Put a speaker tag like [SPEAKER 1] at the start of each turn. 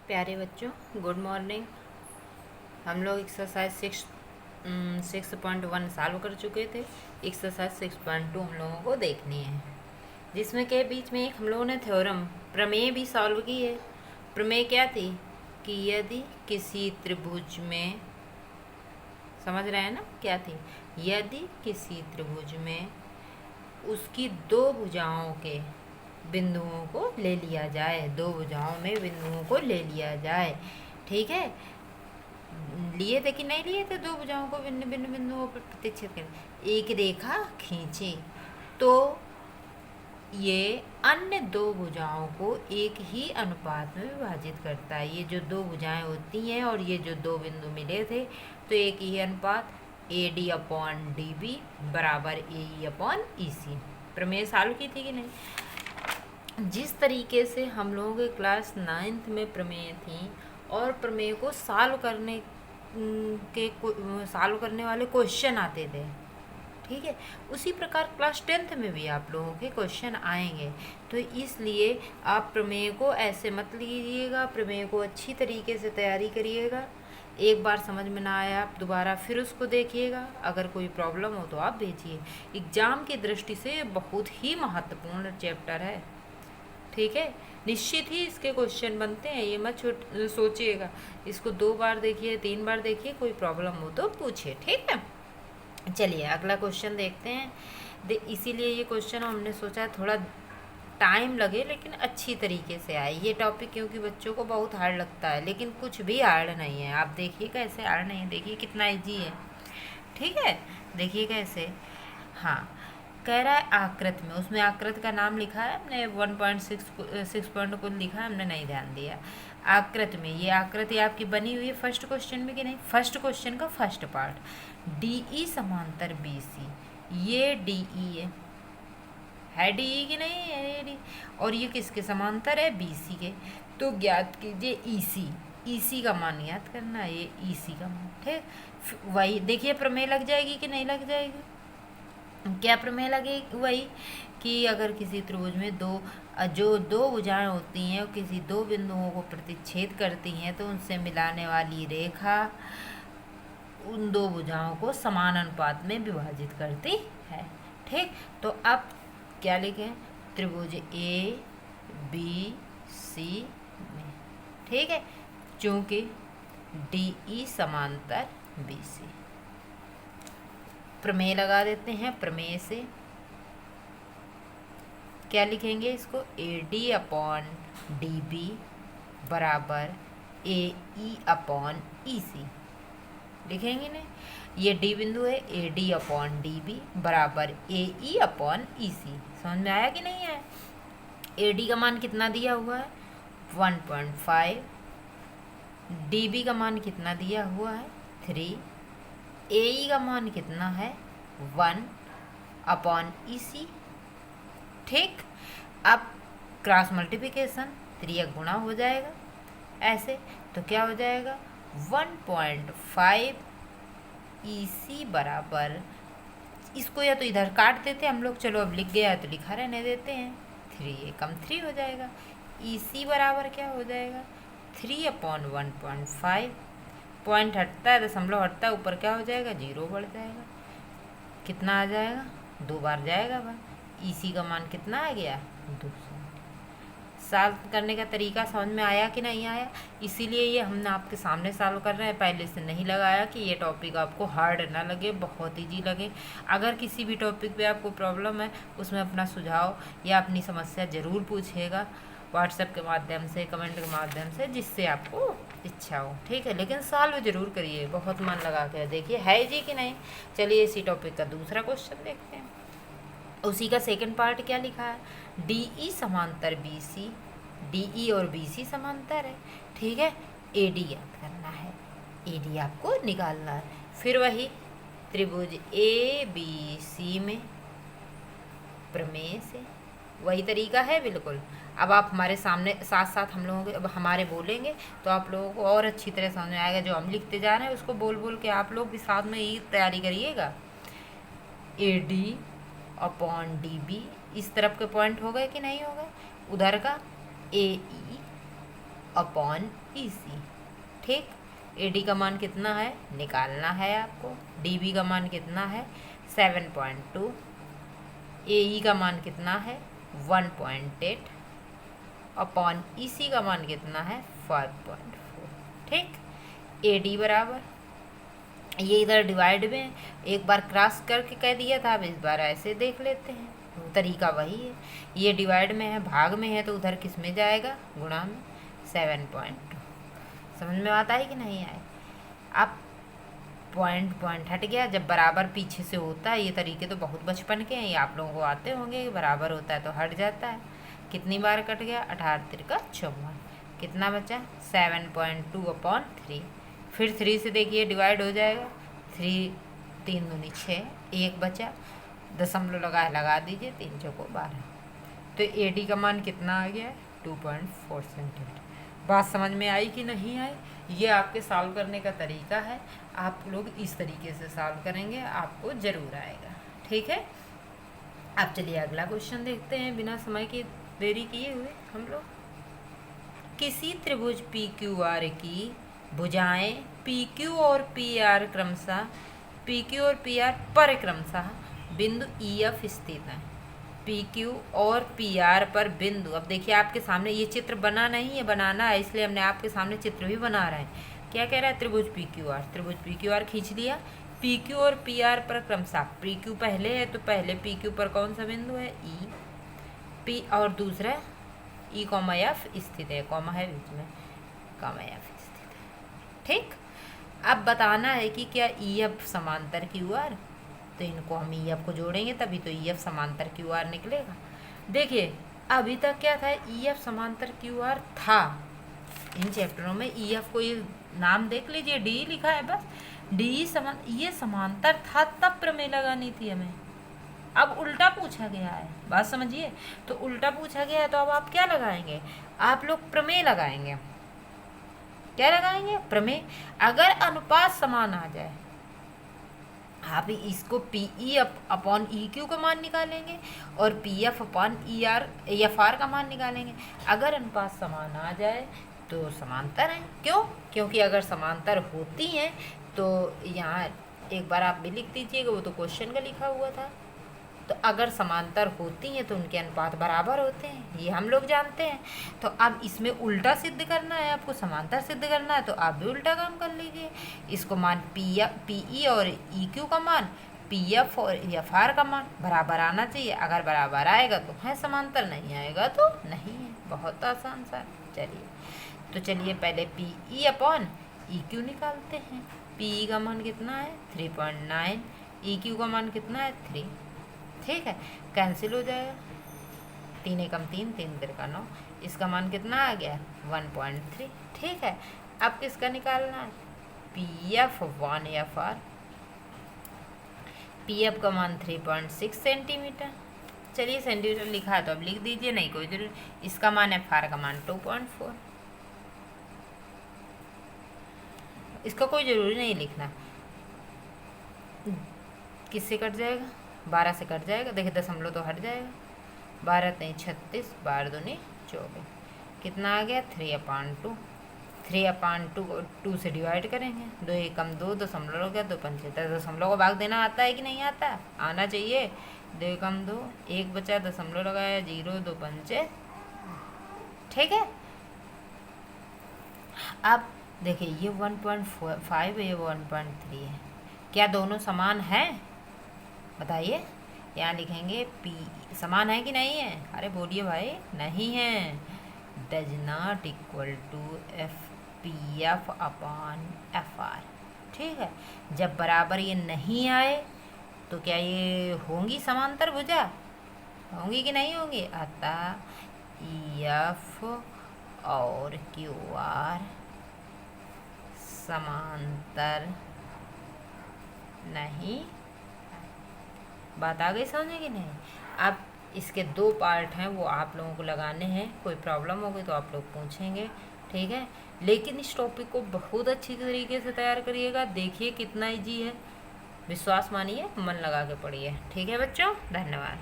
[SPEAKER 1] प्यारे बच्चों, good morning. हम लोग एक्सरसाइज 6.1 सॉल्व कर चुके थे। एक्सरसाइज 6.2 हम लोगों को देखनी है, जिसमें के बीच में एक हम लोगों ने थ्योरम प्रमेय भी सॉल्व की है। प्रमेय क्या थी कि यदि किसी त्रिभुज में, समझ रहे हैं ना क्या थी, यदि किसी त्रिभुज में उसकी दो भुजाओं के बिंदुओं को ले लिया जाए, दो भुजाओं में बिंदुओं को ले लिया जाए, ठीक है। लिए थे कि नहीं लिए थे, दो भुजाओं को भिन्न भिन्न बिंदुओं पर प्रतिच्छेद करें, एक रेखा खींचे तो ये अन्य दो भुजाओं को एक ही अनुपात में विभाजित करता है। ये जो दो भुजाएं होती हैं और ये जो दो बिंदु मिले थे, तो एक ही अनुपात AD/DB बराबर AE/EC। प्रमेय सॉल्व की थी कि नहीं। जिस तरीके से हम लोगों के क्लास 9th में प्रमेय थी और प्रमेय को सॉल्व करने वाले क्वेश्चन आते थे, ठीक है, उसी प्रकार क्लास 10th में भी आप लोगों के क्वेश्चन आएंगे। तो इसलिए आप प्रमेय को ऐसे मत लीजिएगा, प्रमेय को अच्छी तरीके से तैयारी करिएगा। एक बार समझ में ना आया आप दोबारा फिर उसको देखिएगा, अगर कोई प्रॉब्लम हो तो आप भेजिए। एग्जाम की दृष्टि से ये बहुत ही महत्वपूर्ण चैप्टर है, ठीक है। निश्चित ही इसके क्वेश्चन बनते हैं, ये मत सोचिएगा। इसको 2 बार देखिए, 3 बार देखिए, कोई प्रॉब्लम हो तो पूछिए, ठीक है। चलिए अगला क्वेश्चन देखते हैं। इसीलिए ये क्वेश्चन हमने सोचा थोड़ा टाइम लगे लेकिन अच्छी तरीके से आए ये टॉपिक, क्योंकि बच्चों को बहुत हार्ड लगता है, लेकिन कुछ भी हार्ड नहीं है। आप देखिए कैसे हार्ड नहीं है, देखिए कितना इजी है, ठीक है। देखिए कैसे, हाँ, कह रहा है आकृत में, उसमें आकृत का नाम लिखा है, हमने 1.6 पॉइंट कुछ लिखा है, हमने नहीं ध्यान दिया। आकृत में, ये आकृति आपकी बनी हुई है फर्स्ट क्वेश्चन में कि नहीं, फर्स्ट क्वेश्चन का फर्स्ट पार्ट, DE समांतर BC, ये DE है DE की नहीं है DE, और ये किसके समांतर है, BC के। तो ज्ञात कीजिए EC का मान ज्ञात करना है, ये EC का मान, ठीक। वही देखिए प्रमेय लग जाएगी कि नहीं लग जाएगी, क्या प्रमेय लगेगी, वही कि अगर किसी त्रिभुज में जो दो भुजाएं होती हैं और किसी दो बिंदुओं को प्रतिच्छेद करती हैं, तो उनसे मिलाने वाली रेखा उन दो भुजाओं को समान अनुपात में विभाजित करती है, ठीक। तो अब क्या लिखें, त्रिभुज ABC में, ठीक है, चूंकि DE समांतर BC। प्रमेय लगा देते हैं, प्रमेय से क्या लिखेंगे, इसको AD/DB बराबर AE/EC लिखेंगे ना। ये D बिंदु है, AD/DB बराबर AE/EC। समझ में आया कि नहीं आया। AD का मान कितना दिया हुआ है, 1.5, DB का मान कितना दिया हुआ है, 3, AE का मान कितना है, 1/EC, ठीक। अब क्रॉस मल्टीप्लिकेशन, 3 गुणा हो जाएगा ऐसे, तो क्या हो जाएगा, 1.5 EC बराबर, इसको या तो इधर काट देते हम लोग, चलो अब लिख गया तो लिखा रहने देते हैं, 3 हो जाएगा। EC बराबर क्या हो जाएगा, 3/1.5, पॉइंट हटता है, दशमलव हटता है, ऊपर क्या हो जाएगा, 0 बढ़ जाएगा। कितना आ जाएगा, 2 बार जाएगा भाई। EC का मान कितना आ गया, 200। सॉल्व करने का तरीका समझ में आया कि नहीं आया, इसीलिए ये हमने आपके सामने सॉल्व कर रहे हैं, पहले से नहीं लगाया कि ये टॉपिक आपको हार्ड ना लगे, बहुत ईजी लगे। अगर किसी भी टॉपिक पे आपको प्रॉब्लम है, उसमें अपना सुझाव या अपनी समस्या ज़रूर पूछिएगा, व्हाट्सएप के माध्यम से, कमेंट के माध्यम से, जिससे आपको इच्छा हो, ठीक है। लेकिन सॉल्व जरूर करिए, बहुत मन लगा कर देखिए है जी कि नहीं। चलिए इसी टॉपिक का दूसरा क्वेश्चन देखते हैं। उसी का सेकंड पार्ट क्या लिखा है, DE समांतर BC, DE और BC समांतर है, ठीक है। AD याद करना है, AD आपको निकालना है। फिर वही त्रिभुज ABC में प्रमेय से वही तरीका है बिल्कुल। अब आप हमारे सामने साथ साथ हम लोगों के, अब हमारे बोलेंगे तो आप लोगों को और अच्छी तरह समझ में आएगा। जो हम लिखते जा रहे हैं उसको बोल बोल के आप लोग भी साथ में ही तैयारी करिएगा। AD/DB, इस तरफ के पॉइंट हो गए कि नहीं हो गए, उधर का अपॉन EC। ठीक, AD का मान कितना है निकालना है आपको, DB का मान कितना है 7.2, AE का मान कितना है 1.8 अपॉन EC का मान कितना है 5.4। ठीक, AD बराबर, ये इधर डिवाइड में एक बार क्रॉस करके कह दिया था, अब इस बार ऐसे देख लेते हैं, तो तरीका वही है। ये डिवाइड में है, भाग में है, तो उधर किस में जाएगा गुणा में 7.2। समझ में आता है कि नहीं आए? अब पॉइंट हट गया, जब बराबर पीछे से होता है, ये तरीके तो बहुत बचपन के हैं, ये आप लोगों को आते होंगे, बराबर होता है तो हट जाता है। कितनी बार कट गया 18 तिरका 54, कितना बचा 7.2 अपॉन 3। फिर 3 से देखिए डिवाइड हो जाएगा, 3 3 दूनी 6, 1 बचा, दशमलव लगा दीजिए, 3 चौको 12। तो AD का मान कितना आ गया 2.4 सेंटीमीटर। बात समझ में आई कि नहीं आई? ये आपके सॉल्व करने का तरीका है, आप लोग इस तरीके से सॉल्व करेंगे, आपको ज़रूर आएगा। ठीक है, अब चलिए अगला क्वेश्चन देखते हैं बिना समय की देरी किए हुए हम लोग। किसी त्रिभुज PQR की भुजाएं PQ और PR क्रमशः पर क्रमशः बिंदु EF स्थित हैं। PQ और PR पर बिंदु, अब देखिए आपके सामने ये चित्र बना नहीं है, बनाना है, इसलिए हमने आपके सामने चित्र भी बना रहे हैं। क्या कह रहा है त्रिभुज PQR खींच लिया, PQ और PR पर क्रमशः, PQ पहले है तो पहले PQ पर कौन सा बिंदु है E, P और दूसरा E, F स्थित है, कॉमा है बीच में, F स्थित है। ठीक, अब बताना है कि क्या EF समांतर QR, तो इनको हम EF को जोड़ेंगे तभी तो EF समांतर QR निकलेगा। देखिए अभी तक क्या था, EF समांतर QR था, इन चैप्टरों में EF को ये नाम देख लीजिए, D लिखा है बस, ये समांतर था तब प्रमेय लगानी थी हमें। अब उल्टा पूछा गया है, बात समझिए, तो उल्टा पूछा गया है तो अब आप क्या लगाएंगे, आप लोग प्रमेय लगाएंगे। क्या लगाएंगे? प्रमेय। अगर अनुपात समान आ जाए, आप इसको PE अपॉन EQ का मान निकालेंगे और PF अपॉन FR का मान निकालेंगे। अगर अनुपात समान आ जाए तो समांतर हैं। क्यों? क्योंकि अगर समांतर होती हैं तो यहाँ एक बार आप भी लिख दीजिएगा, वो तो क्वेश्चन का लिखा हुआ था, तो अगर समांतर होती हैं तो उनके अनुपात बराबर होते हैं, ये हम लोग जानते हैं। तो अब इसमें उल्टा सिद्ध करना है, आपको समांतर सिद्ध करना है, तो आप भी उल्टा काम कर लीजिए। इसको मान PE और EQ का मान, PF और FR का मान बराबर आना चाहिए। अगर बराबर आएगा तो है समांतर, नहीं आएगा तो नहीं है। बहुत आसान सा। चलिए पहले PE अपॉन EQ निकालते हैं। PE का मान कितना है 3.9, EQ का मान कितना है 3। ठीक है, कैंसिल हो जाएगा, 3 एकम 3, 3 तिरका 9, इसका मान कितना आ गया 1.3। ठीक है, अब किसका निकालना है PF 1 FR। PF का मान 3.6 सेंटीमीटर। चलिए सेंटीमीटर लिखा है तो अब लिख दीजिए, नहीं कोई जरूर। इसका मान FR का मान 2.4, इसका कोई जरूरी नहीं लिखना। किससे कट जाएगा 12 से कट जाएगा, देखिए दशमलव तो हट जाएगा, 12 3 36, 12 दूनी 24, कितना आ गया 3/2। 3/2 को 2 से डिवाइड करेंगे, 2 एकम 2, दशमलव हो गया 2 पंचे 10। दशमलव को भाग देना आता है कि नहीं आता? आना चाहिए। 2 एकम 2, 1 बचा, दशमलव लगाया 0, 2 पंचे। ठीक है, अब देखिए ये 1.5 है, ये 1.3 है, क्या दोनों समान हैं? बताइए, यहाँ लिखेंगे P समान है कि नहीं है? अरे बोलिए भाई, नहीं है। Does not equal to PF upon FR। ठीक है, जब बराबर ये नहीं आए तो क्या ये होंगी समांतर भुजा? होंगी कि नहीं होंगी? अतः EF और QR समांतर नहीं। बात आ गई समझे कि नहीं? अब इसके 2 पार्ट हैं, वो आप लोगों को लगाने हैं। कोई प्रॉब्लम होगी तो आप लोग पूछेंगे, ठीक है। लेकिन इस टॉपिक को बहुत अच्छी तरीके से तैयार करिएगा। देखिए कितना ईजी है, विश्वास मानिए, मन लगा के पढ़िए। ठीक है बच्चों, धन्यवाद।